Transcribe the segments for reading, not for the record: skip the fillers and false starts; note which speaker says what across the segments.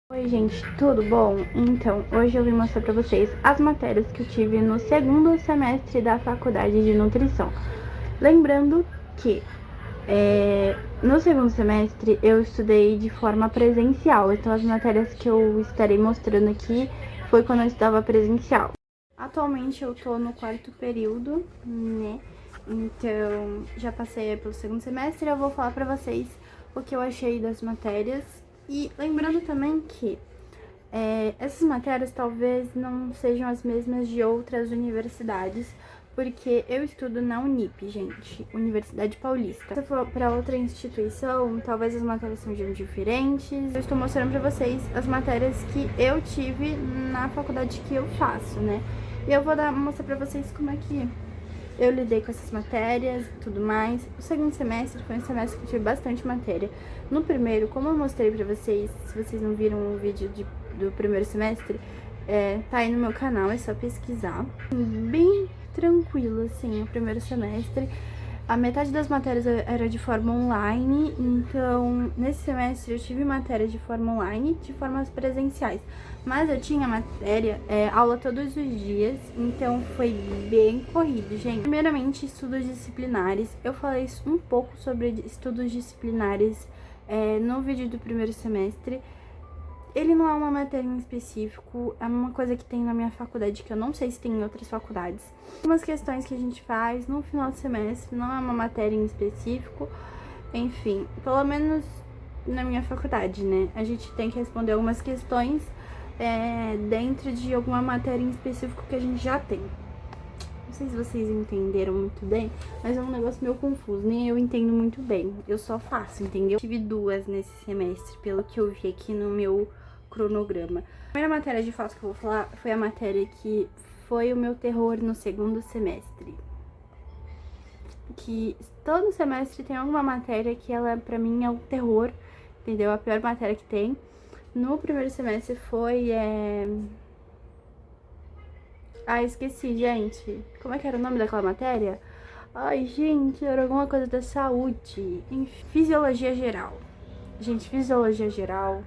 Speaker 1: Oi gente, tudo bom? Então, hoje eu vim mostrar pra vocês as matérias que eu tive no segundo semestre da faculdade de nutrição. Lembrando que no segundo semestre eu estudei de forma presencial, então as matérias que eu estarei mostrando aqui foi quando eu estudava presencial. Atualmente eu tô no quarto período, né? Então, já passei pelo segundo semestre e eu vou falar pra vocês o que eu achei das matérias. E lembrando também que essas matérias talvez não sejam as mesmas de outras universidades, porque eu estudo na Unip, gente, Universidade Paulista. Se eu for para outra instituição, talvez as matérias sejam diferentes. Eu estou mostrando para vocês as matérias que eu tive na faculdade que eu faço, né? E eu vou mostrar para vocês como é que eu lidei com essas matérias e tudo mais. O segundo semestre foi um semestre que eu tive bastante matéria. No primeiro, como eu mostrei pra vocês, se vocês não viram o vídeo do primeiro semestre, tá aí no meu canal, é só pesquisar. Bem tranquilo, assim, o primeiro semestre. A metade das matérias era de forma online, então nesse semestre eu tive matéria de forma online, de formas presenciais. Mas eu tinha matéria, aula todos os dias, então foi bem corrido, gente. Primeiramente, estudos disciplinares. Eu falei um pouco sobre estudos disciplinares no vídeo do primeiro semestre. Ele não é uma matéria em específico, é uma coisa que tem na minha faculdade, que eu não sei se tem em outras faculdades. Algumas questões que a gente faz no final do semestre, não é uma matéria em específico, enfim, pelo menos na minha faculdade, né? A gente tem que responder algumas questões dentro de alguma matéria em específico que a gente já tem. Não sei se vocês entenderam muito bem, mas é um negócio meio confuso, nem eu entendo muito bem. Eu só faço, entendeu? Tive duas nesse semestre, pelo que eu vi aqui no meu cronograma. A primeira matéria de fato que eu vou falar foi a matéria que foi o meu terror no segundo semestre. Que todo semestre tem alguma matéria que ela, pra mim, é o terror, entendeu? A pior matéria que tem. No primeiro semestre foi... Ah, esqueci, gente. Como é que era o nome daquela matéria? Ai, gente, era alguma coisa da saúde. Em fisiologia geral. Gente, fisiologia geral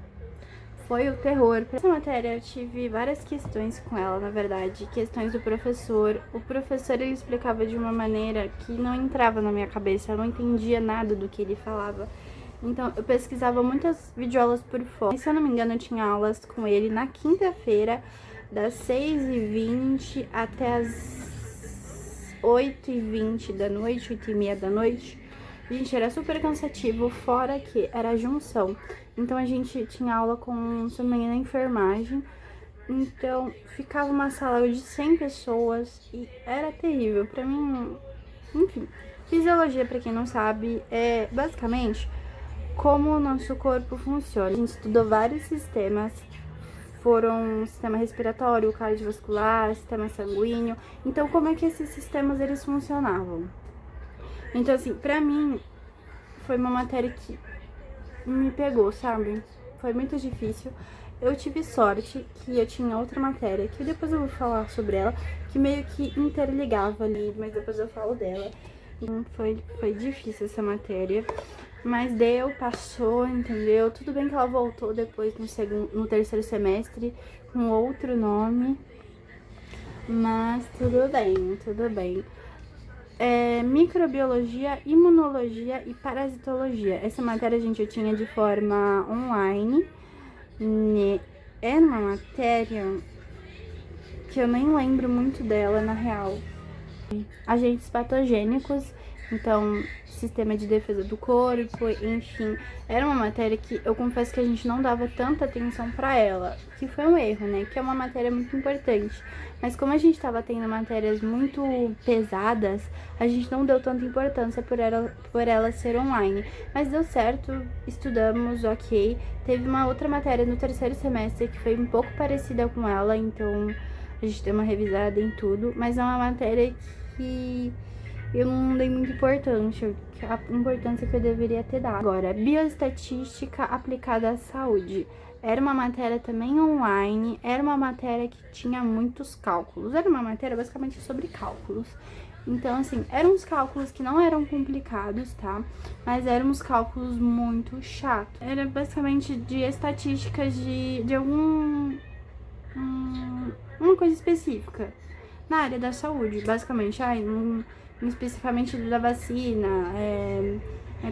Speaker 1: foi o terror. Essa matéria eu tive várias questões com ela, na verdade. Questões do professor. O professor, ele explicava de uma maneira que não entrava na minha cabeça. Eu não entendia nada do que ele falava. Então, eu pesquisava muitas videoaulas por fora. E, se eu não me engano, eu tinha aulas com ele na quinta-feira, das 6h20 até as 8h20 da noite, 8h30 da noite. Gente, era super cansativo, fora que era junção. Então, a gente tinha aula com, se não me engano, enfermagem. Então, ficava uma sala de 100 pessoas e era terrível. Pra mim, enfim. Fisiologia, pra quem não sabe, é basicamente como o nosso corpo funciona. A gente estudou vários sistemas, foram sistema respiratório, cardiovascular, sistema sanguíneo. Então, como é que esses sistemas eles funcionavam? Então, assim, pra mim, foi uma matéria que me pegou, sabe? Foi muito difícil. Eu tive sorte que eu tinha outra matéria, que depois eu vou falar sobre ela, que meio que interligava ali, mas depois eu falo dela. Então, foi difícil essa matéria. Mas deu, passou, entendeu? Tudo bem que ela voltou depois no terceiro semestre com outro nome. Mas tudo bem, tudo bem. Microbiologia, imunologia e parasitologia. Essa matéria, gente, eu tinha de forma online. Era uma matéria que eu nem lembro muito dela, na real. Agentes patogênicos, então, sistema de defesa do corpo, enfim. Era uma matéria que eu confesso que a gente não dava tanta atenção pra ela, que foi um erro, né? Que é uma matéria muito importante. Mas como a gente tava tendo matérias muito pesadas, a gente não deu tanta importância por ela ser online. Mas deu certo, estudamos, ok. Teve uma outra matéria no terceiro semestre que foi um pouco parecida com ela, então a gente deu uma revisada em tudo. Mas é uma matéria que eu não dei muita importância, a importância que eu deveria ter dado. Agora, bioestatística aplicada à saúde. Era uma matéria também online, era uma matéria que tinha muitos cálculos. Era uma matéria basicamente sobre cálculos. Então, assim, eram uns cálculos que não eram complicados, tá? Mas eram uns cálculos muito chatos. Era basicamente de estatísticas de uma coisa específica na área da saúde, basicamente. Especificamente da vacina,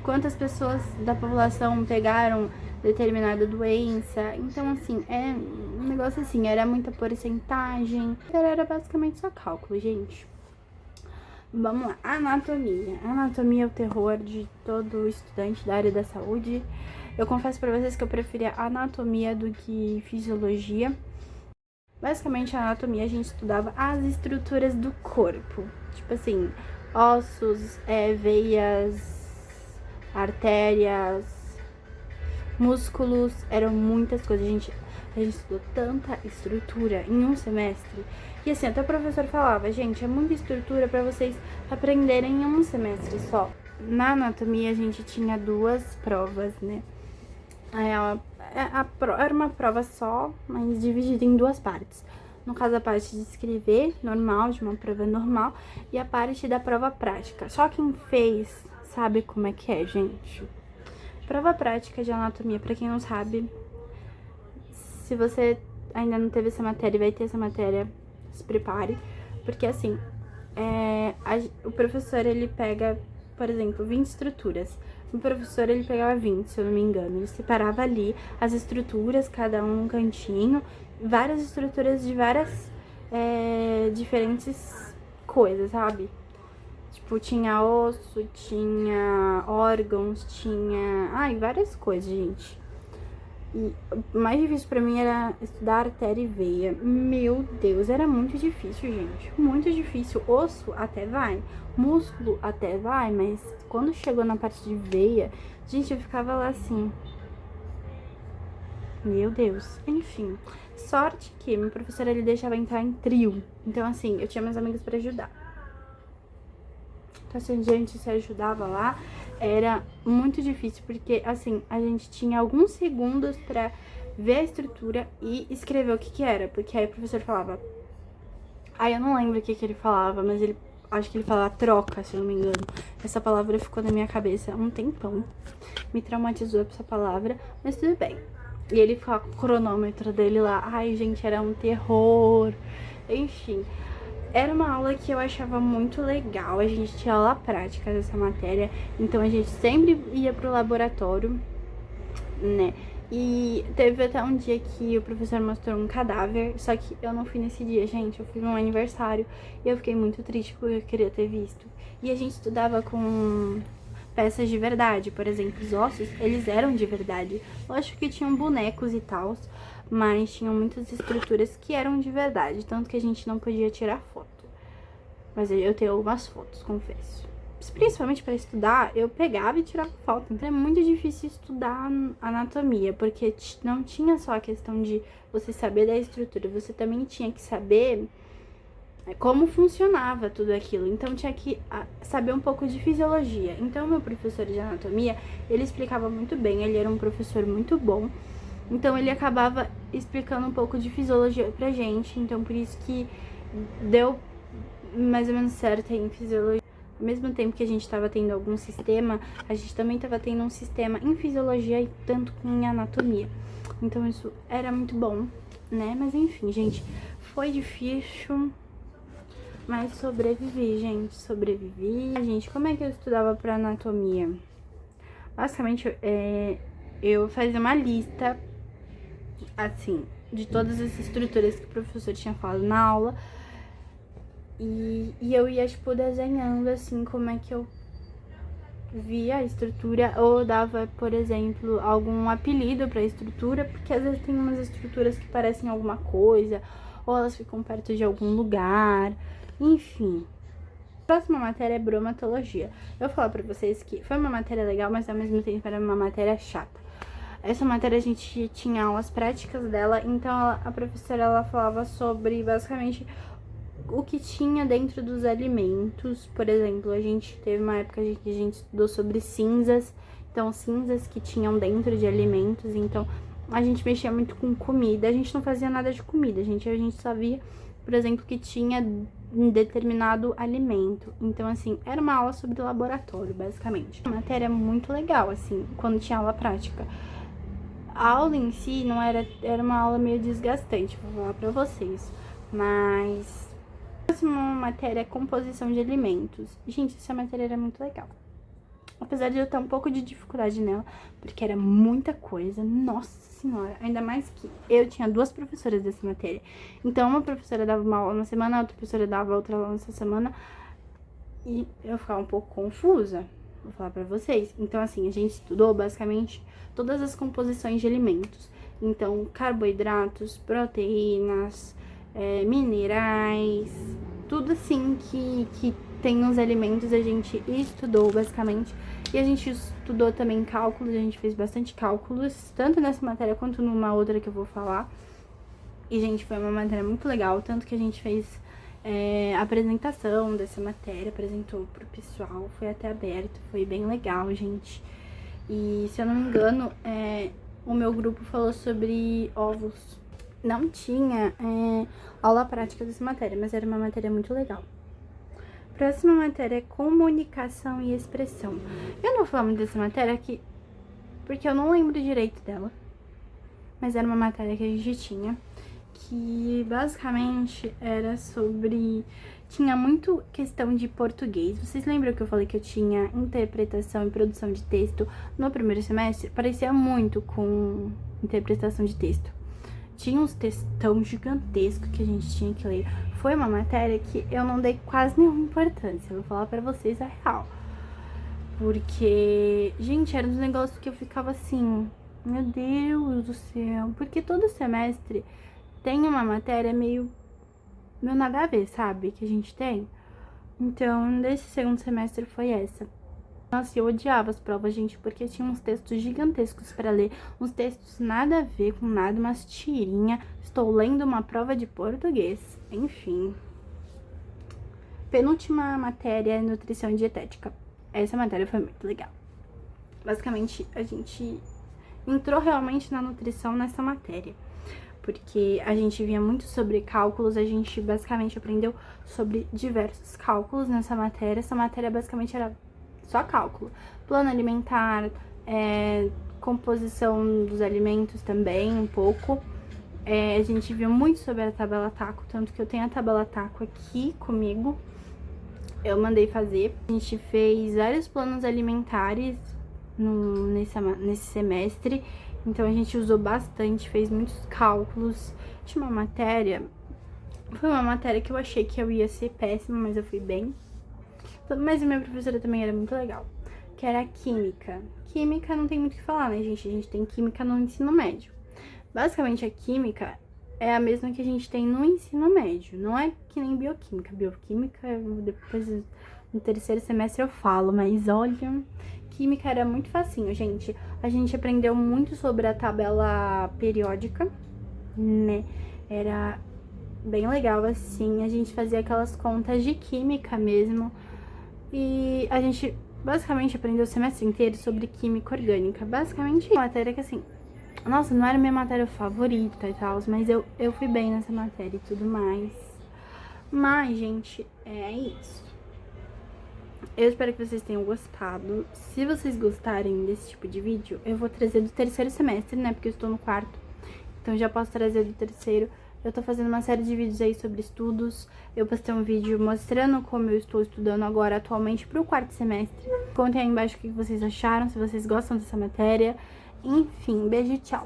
Speaker 1: quantas pessoas da população pegaram determinada doença. Então, assim, é um negócio assim, era muita porcentagem. Era basicamente só cálculo, gente. Vamos lá, anatomia. Anatomia é o terror de todo estudante da área da saúde. Eu confesso pra vocês que eu preferia anatomia do que fisiologia. Basicamente, a anatomia a gente estudava as estruturas do corpo. Tipo assim, ossos, veias, artérias, músculos, eram muitas coisas. A gente estudou tanta estrutura em um semestre. E assim, até o professor falava, gente, é muita estrutura para vocês aprenderem em um semestre só. Na anatomia, a gente tinha 2 provas, né? Era uma prova só, mas dividida em 2 partes. No caso, a parte de escrever, normal, de uma prova normal, e a parte da prova prática. Só quem fez sabe como é que é, gente. Prova prática de anatomia, pra quem não sabe, se você ainda não teve essa matéria e vai ter essa matéria, se prepare. Porque assim, o professor, ele pega, por exemplo, 20 estruturas. O professor, ele pegava 20, se eu não me engano. Ele separava ali as estruturas, cada um num cantinho, várias estruturas de várias diferentes coisas, sabe? Tipo, tinha osso, tinha órgãos, tinha... várias coisas, gente. E o mais difícil pra mim era estudar artéria e veia. Meu Deus, era muito difícil, gente. Muito difícil. Osso até vai, músculo até vai, mas quando chegou na parte de veia, gente, eu ficava lá assim... Meu Deus. Enfim, sorte que meu professor, ele deixava entrar em trio. Então, assim, eu tinha meus amigos pra ajudar. Então, assim, a gente se ajudava lá. Era muito difícil, porque, assim, a gente tinha alguns segundos pra ver a estrutura e escrever o que era. Porque aí o professor falava... eu não lembro o que ele falava, mas acho que ele falava troca, se eu não me engano. Essa palavra ficou na minha cabeça há um tempão. Me traumatizou essa palavra, mas tudo bem. E ele ficava com o cronômetro dele lá. Gente, era um terror. Enfim... Era uma aula que eu achava muito legal, a gente tinha aula prática dessa matéria, então a gente sempre ia pro laboratório, né? E teve até um dia que o professor mostrou um cadáver, só que eu não fui nesse dia, gente, eu fui num aniversário e eu fiquei muito triste porque eu queria ter visto. E a gente estudava com peças de verdade, por exemplo, os ossos, eles eram de verdade. Lógico que tinham bonecos e tal, mas tinham muitas estruturas que eram de verdade, tanto que a gente não podia tirar foto. Mas eu tenho algumas fotos, confesso. Principalmente para estudar, eu pegava e tirava foto. Então é muito difícil estudar anatomia, porque não tinha só a questão de você saber da estrutura, você também tinha que saber como funcionava tudo aquilo. Então tinha que saber um pouco de fisiologia. Então meu professor de anatomia, ele explicava muito bem, ele era um professor muito bom. Então ele acabava explicando um pouco de fisiologia pra gente, então por isso que deu mais ou menos certo em fisiologia. Ao mesmo tempo que a gente estava tendo algum sistema, a gente também estava tendo um sistema em fisiologia e tanto em anatomia. Então isso era muito bom, né? Mas enfim, gente, foi difícil, mas sobrevivi, gente, sobrevivi. Gente, como é que eu estudava pra anatomia? Basicamente, eu fazia uma lista, assim, de todas as estruturas que o professor tinha falado na aula. E eu ia, tipo, desenhando, assim, como é que eu via a estrutura. Ou dava, por exemplo, algum apelido pra estrutura, porque às vezes tem umas estruturas que parecem alguma coisa, ou elas ficam perto de algum lugar, enfim. A próxima matéria é bromatologia. Eu vou falar pra vocês que foi uma matéria legal, mas ao mesmo tempo era uma matéria chata. Essa matéria a gente tinha aulas práticas dela, então a professora, ela falava sobre, basicamente, o que tinha dentro dos alimentos. Por exemplo, a gente teve uma época que a gente estudou sobre cinzas, então cinzas que tinham dentro de alimentos. Então a gente mexia muito com comida, a gente não fazia nada de comida, a gente só via, por exemplo, que tinha em determinado alimento. Então, assim, era uma aula sobre laboratório, basicamente. Uma matéria muito legal, assim, quando tinha aula prática. A aula em si não era uma aula meio desgastante, vou falar pra vocês. Mas a próxima matéria é composição de alimentos. Gente, essa matéria era muito legal. Apesar de eu ter um pouco de dificuldade nela, porque era muita coisa, nossa senhora. Ainda mais que eu tinha 2 professoras dessa matéria. Então, uma professora dava uma aula na semana, a outra professora dava outra aula nessa semana. E eu ficava um pouco confusa, vou falar pra vocês. Então, assim, a gente estudou basicamente todas as composições de alimentos. Então, carboidratos, proteínas, minerais, tudo assim que tem nos alimentos a gente estudou basicamente. E a gente estudou também cálculos, a gente fez bastante cálculos, tanto nessa matéria quanto numa outra que eu vou falar. E, gente, foi uma matéria muito legal, tanto que a gente fez a apresentação dessa matéria, apresentou pro pessoal, foi até aberto, foi bem legal, gente. E, se eu não me engano, o meu grupo falou sobre ovos. Não tinha aula prática dessa matéria, mas era uma matéria muito legal. Próxima matéria é comunicação e expressão. Eu não vou falar muito dessa matéria aqui, porque eu não lembro direito dela. Mas era uma matéria que a gente tinha, que basicamente era sobre... Tinha muito questão de português. Vocês lembram que eu falei que eu tinha interpretação e produção de texto no primeiro semestre? Parecia muito com interpretação de texto. Tinha uns textão gigantescos que a gente tinha que ler. Foi uma matéria que eu não dei quase nenhuma importância. Eu vou falar pra vocês a real. Porque, gente, era um negócio que eu ficava assim... Meu Deus do céu. Porque todo semestre tem uma matéria meio nada a ver, sabe? Que a gente tem. Então, nesse segundo semestre foi essa. Nossa, eu odiava as provas, gente, porque tinha uns textos gigantescos pra ler, uns textos nada a ver com nada, umas tirinhas. Estou lendo uma prova de português. Enfim. Penúltima matéria é nutrição e dietética. Essa matéria foi muito legal. Basicamente, a gente entrou realmente na nutrição nessa matéria. Porque a gente via muito sobre cálculos, a gente basicamente aprendeu sobre diversos cálculos nessa matéria. Essa matéria basicamente era só cálculo. Plano alimentar, composição dos alimentos também, um pouco. A gente viu muito sobre a tabela TACO, tanto que eu tenho a tabela TACO aqui comigo. Eu mandei fazer. A gente fez vários planos alimentares nesse semestre. Então, a gente usou bastante, fez muitos cálculos. Tinha uma matéria... Foi uma matéria que eu achei que eu ia ser péssima, mas eu fui bem. Mas a minha professora também era muito legal, que era a química. Química não tem muito o que falar, né, gente? A gente tem química no ensino médio. Basicamente, a química é a mesma que a gente tem no ensino médio. Não é que nem bioquímica. Bioquímica, depois no terceiro semestre eu falo, mas olha... Química era muito facinho, gente. A gente aprendeu muito sobre a tabela periódica, né? Era bem legal, assim. A gente fazia aquelas contas de química mesmo. E a gente basicamente aprendeu o semestre inteiro sobre química orgânica. Basicamente, uma matéria que, assim... Nossa, não era minha matéria favorita e tal, mas eu fui bem nessa matéria e tudo mais. Mas, gente, é isso. Eu espero que vocês tenham gostado. Se vocês gostarem desse tipo de vídeo, eu vou trazer do terceiro semestre, né? Porque eu estou no quarto. Então, já posso trazer do terceiro. Eu tô fazendo uma série de vídeos aí sobre estudos. Eu postei um vídeo mostrando como eu estou estudando agora atualmente pro quarto semestre. Contem aí embaixo o que vocês acharam, se vocês gostam dessa matéria. Enfim, beijo e tchau!